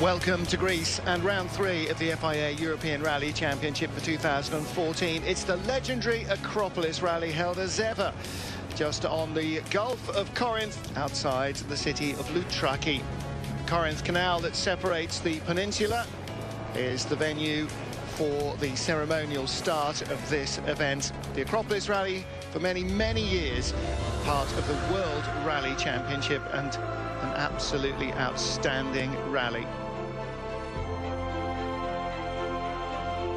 Welcome to Greece and round 3 of the FIA European Rally Championship for 2014. It's the legendary Acropolis rally held as ever just on the Gulf of Corinth outside the city of Loutraki. The Corinth Canal that separates the peninsula is the venue for the ceremonial start of this event. The Acropolis rally for many, many years part of the World Rally Championship and an absolutely outstanding rally.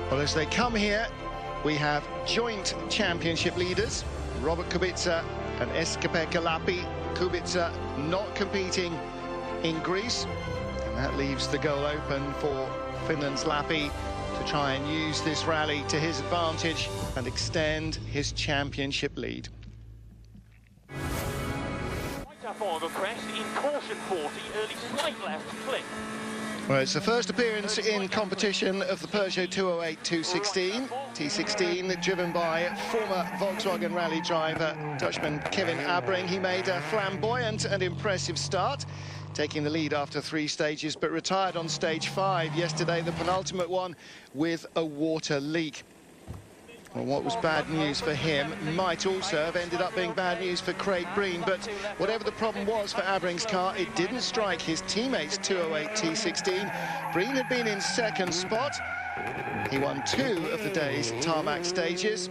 Well, as they come here, we have joint championship leaders, Robert Kubica and Esa Lappi. Kubica not competing in Greece, and that leaves the goal open for Finland's Lappi to try and use this rally to his advantage and extend his championship lead. Right up on the crest in caution 40, early slight left flip. Well, it's the first appearance in competition of the Peugeot 208 216 T16, driven by former Volkswagen rally driver Dutchman Kevin Abbring. He made a flamboyant and impressive start, taking the lead after 3 stages, but retired on stage 5 yesterday, the penultimate one, with a water leak. Well, what was bad news for him might also have ended up being bad news for Craig Breen, but whatever the problem was for Abbring's car, it didn't strike his teammate's 208 T16. Breen had been in second spot. He won 2 of the day's tarmac stages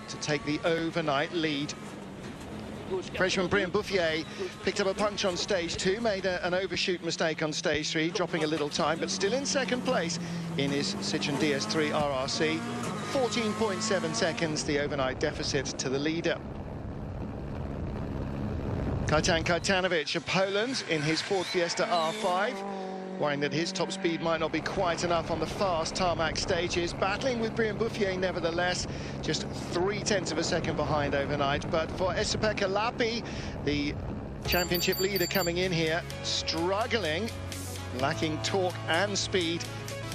to take the overnight lead. Freshman Brian Bouffier picked up a punch on stage 2, made an overshoot mistake on stage 3, dropping a little time, but still in second place in his Citroën DS3 RRC. 14.7 seconds, the overnight deficit to the leader. Kajtan Kajtanovic of Poland in his Ford Fiesta R5, worrying that his top speed might not be quite enough on the fast tarmac stages, battling with Brian Bouffier nevertheless, just 0.3 of a second behind overnight. But for Esa Lappi, the championship leader coming in here, struggling, lacking torque and speed,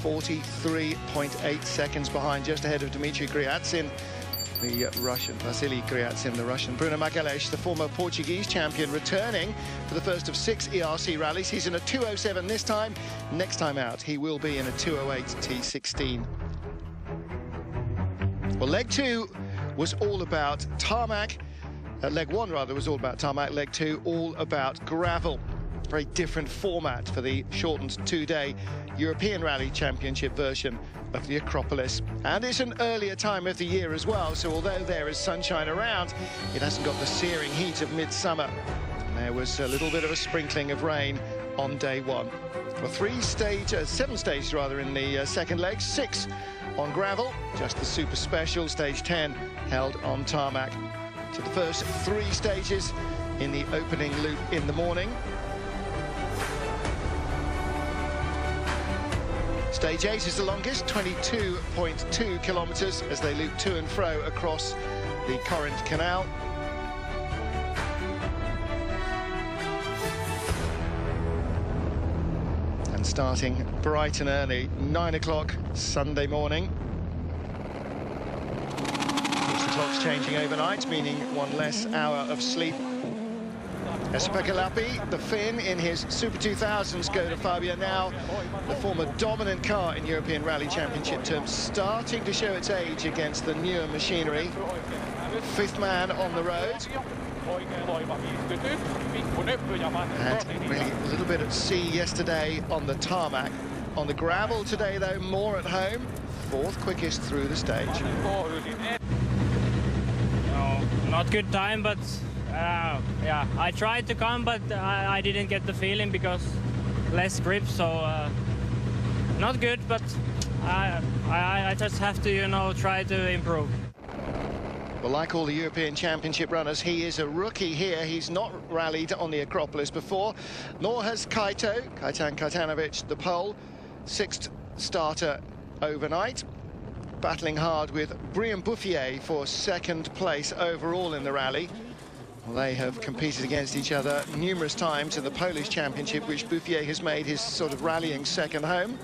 43.8 seconds behind, just ahead of Dmitry Gryatsin, the Russian, Vasily Gryatsin, the Russian. Bruno Magalhães, the former Portuguese champion, returning for the first of 6 ERC rallies. He's in a 207 this time. Next time out, he will be in a 208 T16. Well, leg 2 was all about tarmac. Leg 1, rather, was all about tarmac. Leg 2, all about gravel. Very different format for the shortened 2-day European Rally Championship version of the Acropolis. And it's an earlier time of the year as well, so although there is sunshine around, it hasn't got the searing heat of midsummer. And there was a little bit of a sprinkling of rain on day 1. Well, 7 stages rather in the second leg, 6 on gravel, just the super special, stage 10 held on tarmac. So the first 3 stages in the opening loop in the morning. Stage 8 is the longest, 22.2 kilometres, as they loop to and fro across the Corinth Canal. And starting bright and early, 9 o'clock Sunday morning. Of course, the clock's changing overnight, meaning 1 less hour of sleep. Esa Lappi, the Finn, in his Super 2000 Skoda Fabia, now the former dominant car in European Rally Championship terms, starting to show its age against the newer machinery. 5th man on the road. Had really a little bit at sea yesterday on the tarmac. On the gravel today, though, more at home. 4th quickest through the stage. No, not good time, but yeah, I tried to come, but I didn't get the feeling because less grip, so not good, but I just have to, you know, try to improve. Well, like all the European Championship runners, he is a rookie here. He's not rallied on the Acropolis before, nor has Kajtan Kajtanovic, the Pole, 6th starter overnight, battling hard with Brian Bouffier for 2nd place overall in the rally. Well, they have competed against each other numerous times in the Polish Championship, which Bouffier has made his sort of rallying second home.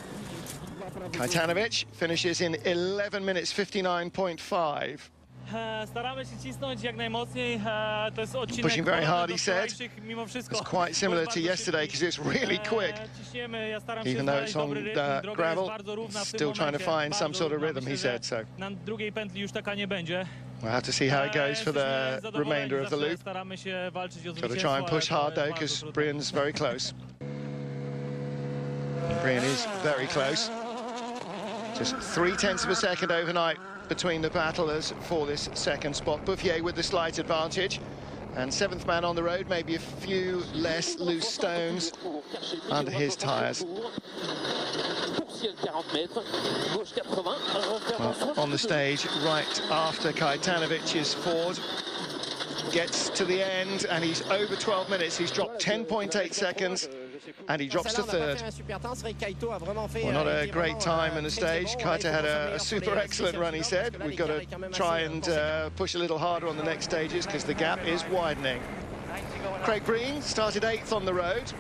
Kajtanovic finishes in 11 minutes 59.5. Staramy się cisnąć jak najmocniej. To jest odcinek Pushing very hard, he said. Mimo wszystko. It's quite similar to yesterday because it's really quick. Ciśniemy, ja staram się Even though znaleźć it's on dobry rytm. Droga gravel, jest bardzo równa w tym still trying to momencie. find some sort of rhythm, he said. So Na drugiej pętli już taka nie będzie. we'll have to see how it goes for the remainder of the loop. Staramy się walczyć o Got to zwycięstwo, try and push ale to hard jest though, bardzo because trudne. Brian's very close. Brian is very close. Just 0.3 of a second overnight between the battlers for this second spot. Bouffier with the slight advantage. And seventh man on the road, maybe a few less loose stones under his tyres. Well, on the stage, right after Kajtanovic's Ford. Gets to the end, and he's over 12 minutes. He's dropped 10.8 seconds, and he drops to third. Well, not a great time in the stage. Kaita had a super excellent run, he said. We've got to try and push a little harder on the next stages because the gap is widening. Craig Breen started 8th on the road.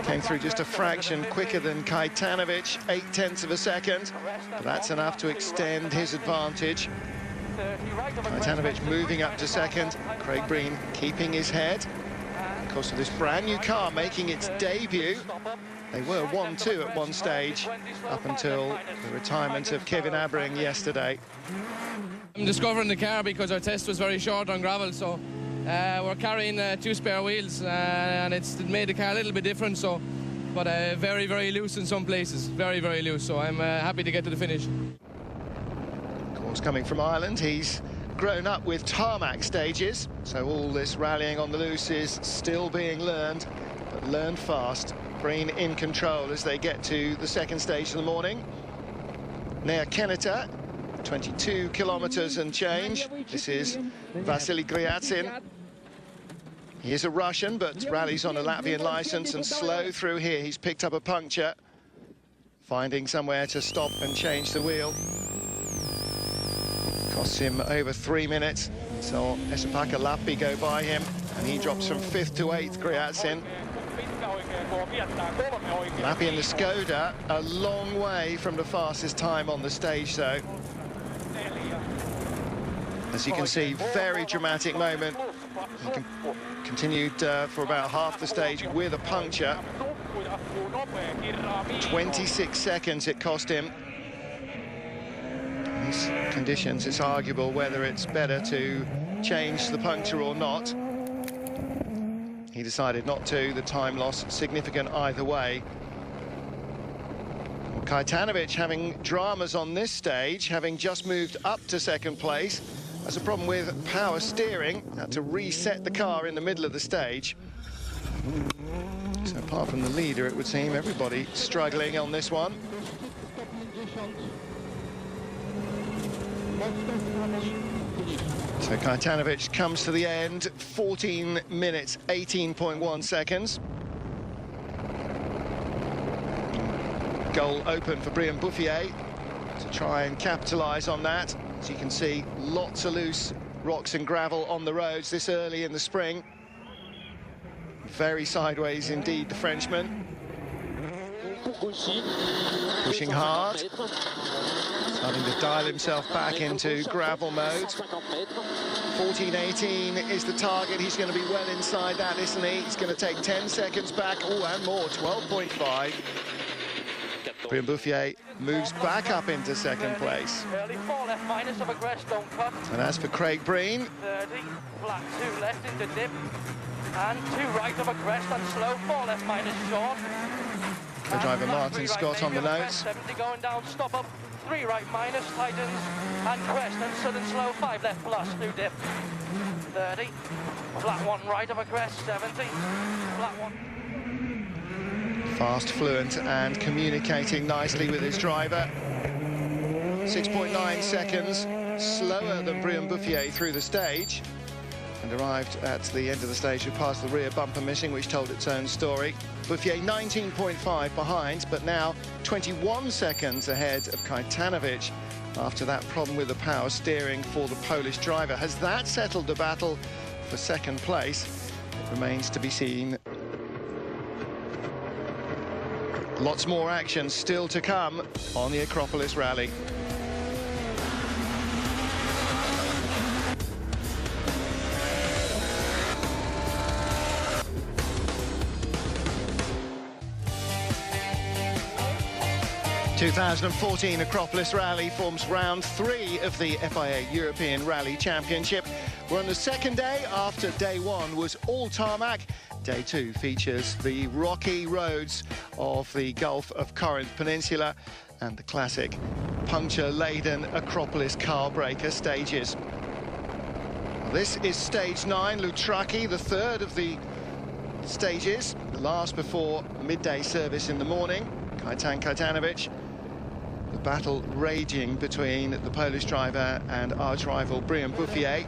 Came through just a fraction quicker than Kajtanovic, 0.8 of a second. But that's enough to extend his advantage. Kajtanovic moving up to second. Craig Breen keeping his head. Of course, with this brand new car making its debut. They were 1-2 at one stage up until the retirement of Kevin Abraham yesterday. I'm discovering the car because our test was very short on gravel, so we're carrying 2 spare wheels, and it's made the car a little bit different. So, but very, very loose in some places, very, very loose. So I'm happy to get to the finish. Of course, coming from Ireland, he's grown up with tarmac stages, so all this rallying on the loose is still being learned, but learned fast. Breen in control as they get to the second stage of the morning. Nea Keneta, 22 kilometers and change. This is Vasily Gryatsin. He is a Russian, but rallies on a Latvian license, and slow through here. He's picked up a puncture, finding somewhere to stop and change the wheel. Costs him over 3 minutes. So Esapaka Lappi go by him, and he drops from 5th to 8th, Gryatsin. Lappi and the Skoda a long way from the fastest time on the stage, though. As you can see, very dramatic moment. He continued for about half the stage with a puncture. 26 seconds it cost him. In these conditions, it's arguable whether it's better to change the puncture or not. He decided not to. The time loss significant either way. Kajtanovic having dramas on this stage, having just moved up to second place. Has a problem with power steering, had to reset the car in the middle of the stage. So apart from the leader, it would seem everybody struggling on this one. So Kajtanovic comes to the end, 14 minutes, 18.1 seconds. Goal open for Brian Bouffier to try and capitalise on that. As you can see, lots of loose rocks and gravel on the roads this early in the spring. Very sideways indeed, the Frenchman. Pushing hard. Starting to dial himself back into gravel mode. 14.18 is the target. He's going to be well inside that, isn't he? He's going to take 10 seconds back. Oh, and more, 12.5. Brian Bouffier moves back up into second place. And as for Craig Breen, 30, flat 2 left into dip, and 2 right of a crest and slow 4 left minus short. the driver Martin Scott on the notes. 70 going down, stop up, 3 right minus, tightens, and crest and sudden slow 5 left plus, 2 dip. 30, flat 1 right of a crest, 70, flat 1. Fast, fluent and communicating nicely with his driver. 6.9 seconds slower than Brian Bouffier through the stage, and arrived at the end of the stage with past the rear bumper missing, which told its own story. Bouffier 19.5 behind, but now 21 seconds ahead of Kajtanovic after that problem with the power steering for the Polish driver. Has that settled the battle for second place? It remains to be seen. Lots more action still to come on the Acropolis rally. 2014 Acropolis Rally forms round 3 of the FIA European Rally Championship. We're on the second day after day 1 was all tarmac. Day 2 features the rocky roads of the Gulf of Corinth Peninsula and the classic puncture-laden Acropolis car breaker stages. This is stage 9, Loutraki, the third of the stages, the last before midday service in the morning. Kajtanovic. The battle raging between the Polish driver and arch-rival Brian Bouffier.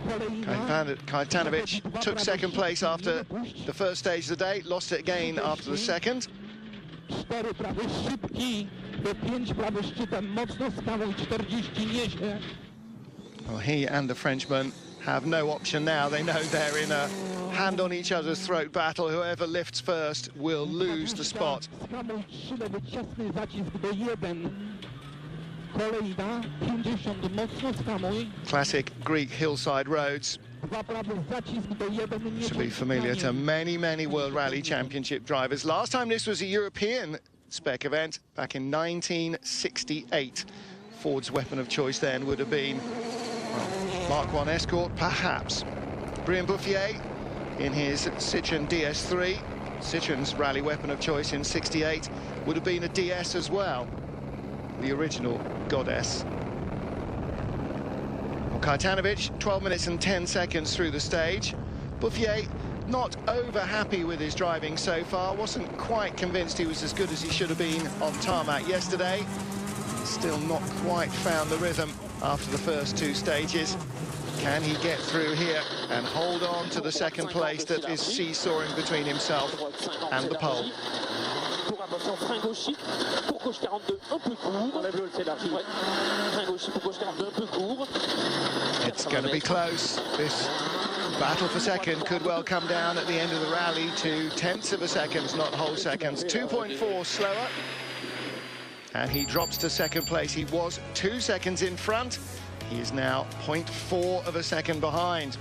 Kajtanovic took second place after the first stage of the day, lost it again after the second. Well, he and the Frenchman have no option now. They know they're in a hand-on-each-other's throat battle. Whoever lifts first will lose the spot. Classic Greek hillside roads. Should be familiar to many, many World Rally Championship drivers. Last time this was a European spec event, back in 1968. Ford's weapon of choice then would have been Mark I Escort, perhaps. Brian Bouffier in his Citroën DS3. Citroën's rally weapon of choice in '68 would have been a DS as well, the original Goddess. Well, Kajtanovic, 12 minutes and 10 seconds through the stage. Bouffier not over happy with his driving so far, wasn't quite convinced he was as good as he should have been on tarmac yesterday. Still not quite found the rhythm after the first 2 stages. Can he get through here and hold on to the second place that is seesawing between himself and the pole? It's going to be close. This battle for second could well come down at the end of the rally to tenths of a second, not whole seconds. 2.4 slower. And he drops to second place. He was 2 seconds in front. He is now 0.4 of a second behind.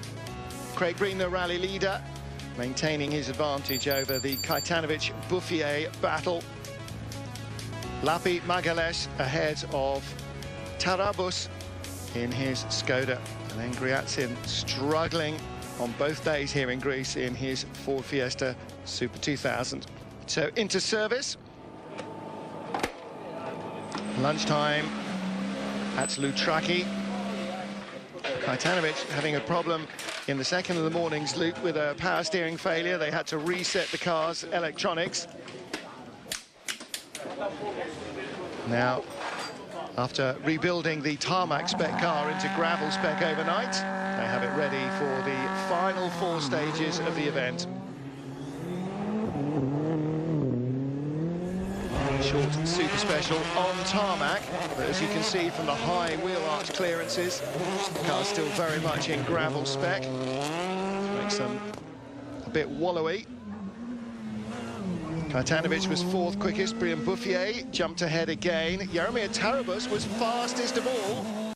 Craig Breen, the rally leader, maintaining his advantage over the Kajtanovic-Bouffier battle. Lapi Magales ahead of Tarabus in his Skoda. And then Griatsin struggling on both days here in Greece in his Ford Fiesta Super 2000. So into service. Lunchtime at Loutraki. Kajtanovic having a problem in the second of the morning's loop with a power steering failure. They had to reset the car's electronics. Now, after rebuilding the tarmac spec car into gravel spec overnight, they have it ready for the final 4 stages of the event. Short super special on tarmac, but as you can see from the high wheel arch clearances, the car's still very much in gravel spec. Makes them a bit wallowy. Kajtanovic was 4th quickest. Brian Bouffier jumped ahead again. Jaromir Tarabus was fastest of all.